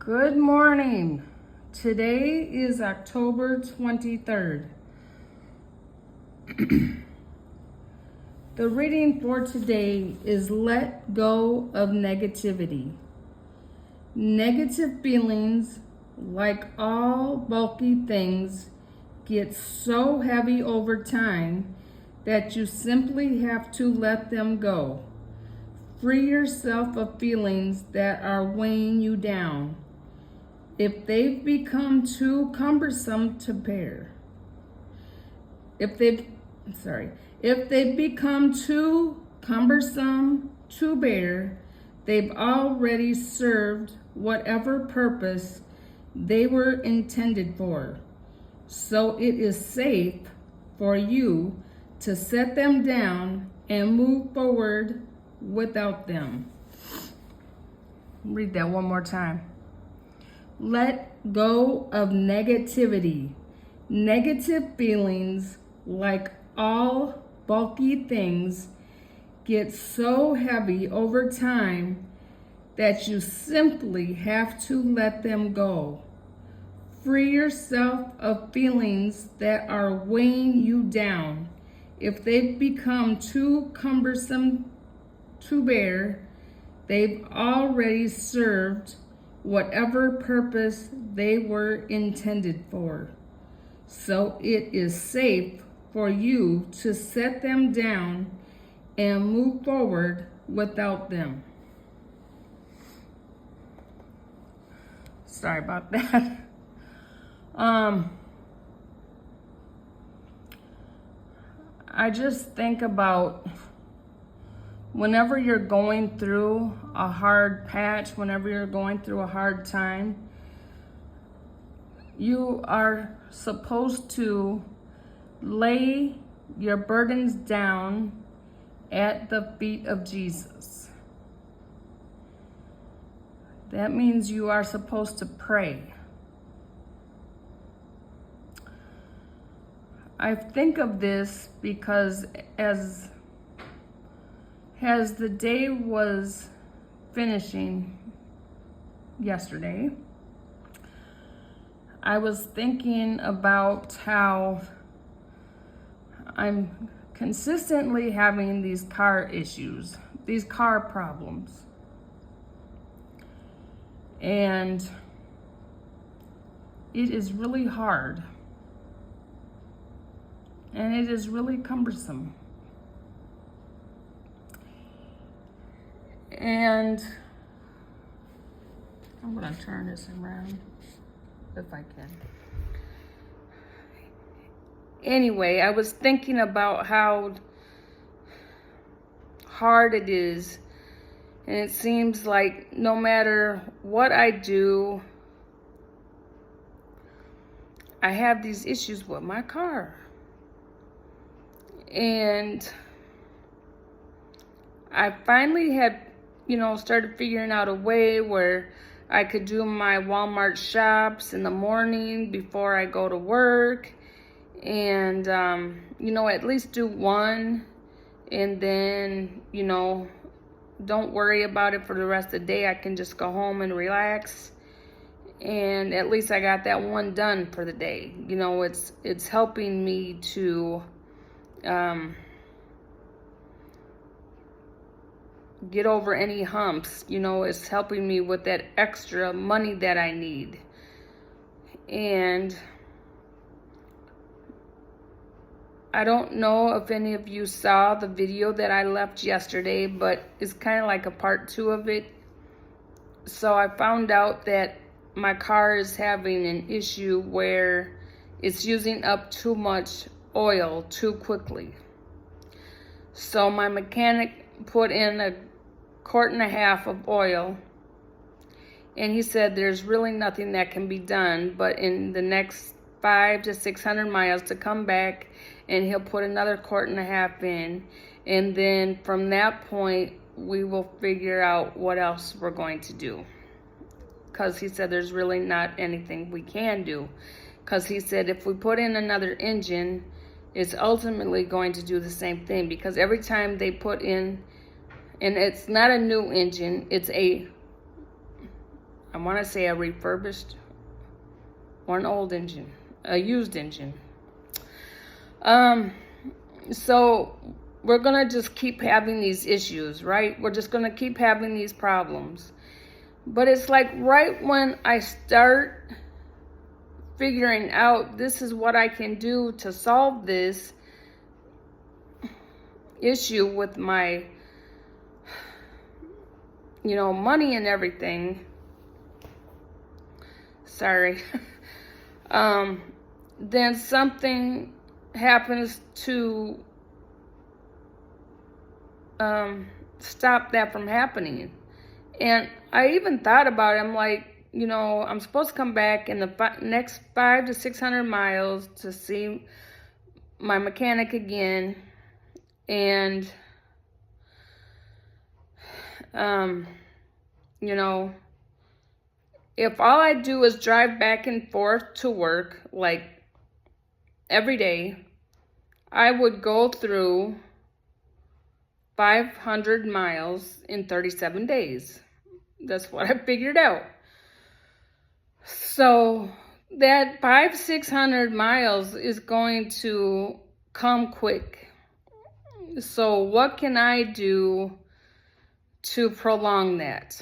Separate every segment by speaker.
Speaker 1: Good morning. Today is October 23rd. The reading for today is Let Go of Negativity. Negative feelings, like all bulky things, get so heavy over time that you simply have to let them go. Free yourself of feelings that are weighing you down. If they've become too cumbersome to bear. If they've become too cumbersome to bear, they've already served whatever purpose they were intended for. So it is safe for you to set them down and move forward without them. Read that one more time. Let go of negativity. Negative feelings, like all bulky things, get so heavy over time that you simply have to let them go. Free yourself of feelings that are weighing you down. If they've become too cumbersome to bear, they've already served whatever purpose they were intended for. So it is safe for you to set them down and move forward without them. Sorry about that. I just think about whenever you're going through a hard patch, whenever you're going through a hard time, you are supposed to lay your burdens down at the feet of Jesus. That means you are supposed to pray. I think of this because as the day was finishing yesterday, I was thinking about how I'm consistently having these car issues, these car problems. And it is really hard. And it is really cumbersome. And I'm going to turn this around if I can. Anyway, I was thinking about how hard it is. And it seems like no matter what I do, I have these issues with my car. And I finally had started figuring out a way where I could do my Walmart shops in the morning before I go to work, and at least do one, and then don't worry about it for the rest of the day. I can just go home and relax, and at least I got that one done for the day. It's helping me to get over any humps. It's helping me with that extra money that I need. And I don't know if any of you saw the video that I left yesterday, but it's kind of like a part 2 of it. So I found out that my car is having an issue where it's using up too much oil too quickly. So my mechanic put in a 1.5 quart of oil, and he said there's really nothing that can be done but in the next 500 to 600 miles to come back, and he'll put another 1.5 quart in, and then from that point we will figure out what else we're going to do, because he said there's really not anything we can do, because he said if we put in another engine, it's ultimately going to do the same thing, because every time they put in, and it's not a new engine, it's a I want to say a refurbished or an old engine, a used engine. So we're going to just keep having these issues, right? We're just going to keep having these problems. But it's like right when I start figuring out this is what I can do to solve this issue with my, money and everything. Sorry. Then something happens to stop that from happening. And I even thought about it. I'm like, I'm supposed to come back in the next 500 to 600 miles to see my mechanic again. And, if all I do is drive back and forth to work, like every day, I would go through 500 miles in 37 days. That's what I figured out. So that 600 miles is going to come quick. So what can I do to prolong that?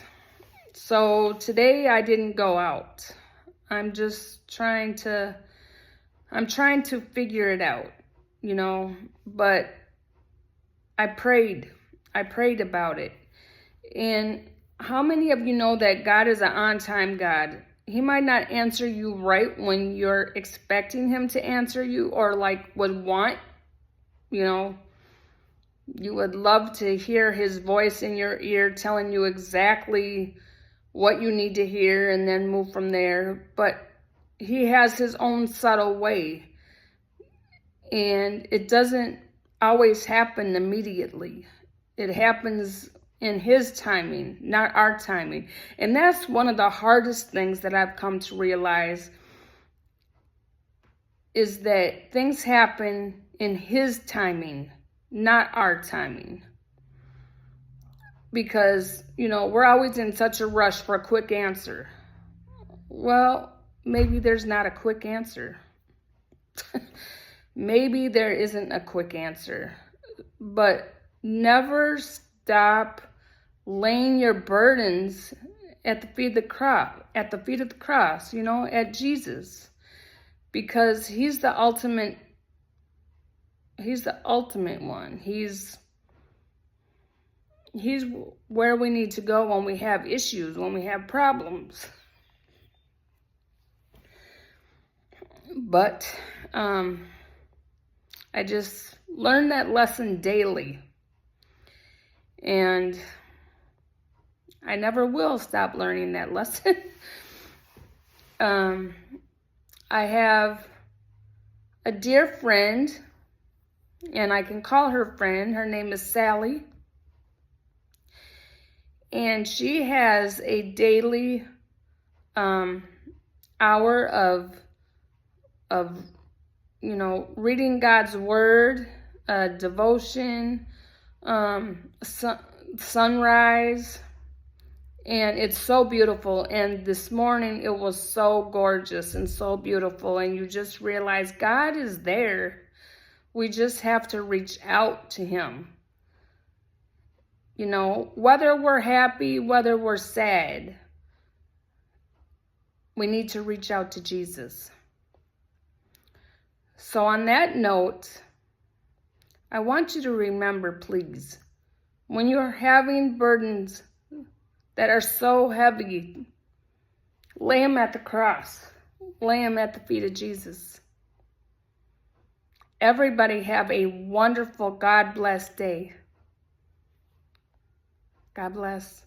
Speaker 1: So today I didn't go out. I'm trying to figure it out, but I prayed about it. And how many of you know that God is an on-time God? He might not answer you right when you're expecting him to answer you, or would want, you would love to hear his voice in your ear telling you exactly what you need to hear and then move from there. But he has his own subtle way, and it doesn't always happen immediately. It happens in his timing, not our timing. And that's one of the hardest things that I've come to realize, is that things happen in his timing, not our timing. Because, we're always in such a rush for a quick answer. Well, maybe there's not a quick answer. Maybe there isn't a quick answer. But never stop laying your burdens at the feet of the cross, at Jesus. Because he's the ultimate one. He's where we need to go when we have issues, when we have problems. But I just learned that lesson daily. And I never will stop learning that lesson. I have a dear friend, and I can call her friend. Her name is Sally. And she has a daily hour of reading God's word, devotion, sunrise, and it's so beautiful. And this morning it was so gorgeous and so beautiful, and you just realize God is there. We just have to reach out to him. Whether we're happy, whether we're sad, we need to reach out to Jesus. So on that note, I want you to remember, please, when you're having burdens that are so heavy, lay them at the cross. Lay them at the feet of Jesus. Everybody have a wonderful, God-blessed day. God bless.